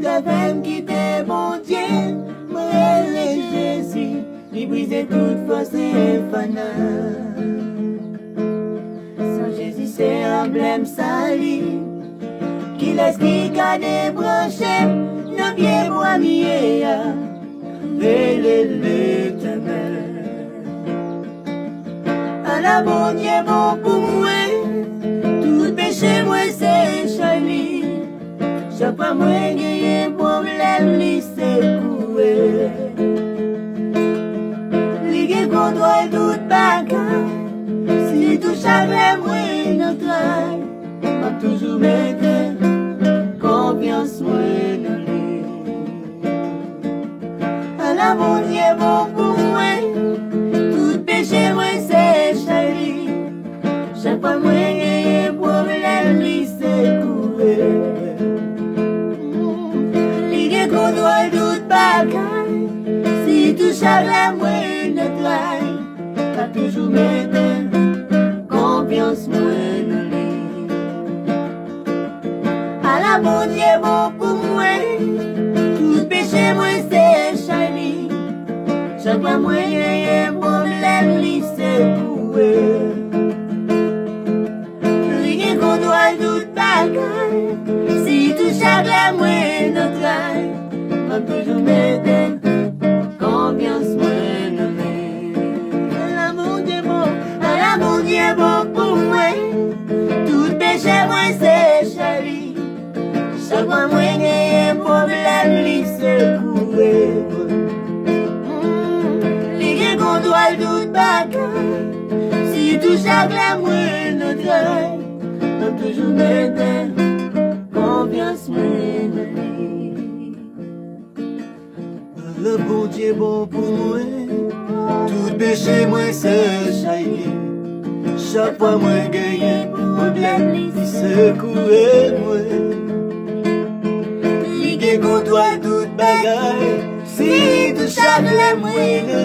ka fèm kite bon Dieu, moi le Jésus, lui briser toute force infernale. Sans Jésus c'est emblème sali, qui laisse qui ka débranché, non bien moi mieux, vele l'Éternel. À la bon Dieu bon pour moi, tout péché moi c'est chali. Chaque fois moi gagne problème li c'est coué. Li gen contrôle tout bagay. Si tout chagrin moi nan travail, m'a toujours mettre confiance moi dans lui. À la bon Dieu bon pour moi, tout péché moi c'est chali. Chaque fois moi gagne problème li c'est coué. Qu'on doit tout bagay. Si tout chagrin moi ne trahi, t'as toujours mettre confiance moi dans lui. À la bon Dieu bon pour moi, tout péché moi c'est chali. Chaque fois moi y'a un problème li c'est coué. Lui qu'on doit tout bagay. Si tout chagrin moi ne trahi, toujours mettre confiance moi dans lui. À la mon Dieu bon pour moi, tout péché moi c'est chali. Chaque fois moi j'ai un problème li c'est coué. Li qu'on doit tout bagay. Si tout chagrin moi notre œil, toujours mettre confiance moi dans lui. Le bon Dieu bon pour moi, tout péché moi c'est chali. Chaque fois moi gagne problème il secoue moi. Li gen contrôle tout bagay. Si tout chagrin moi le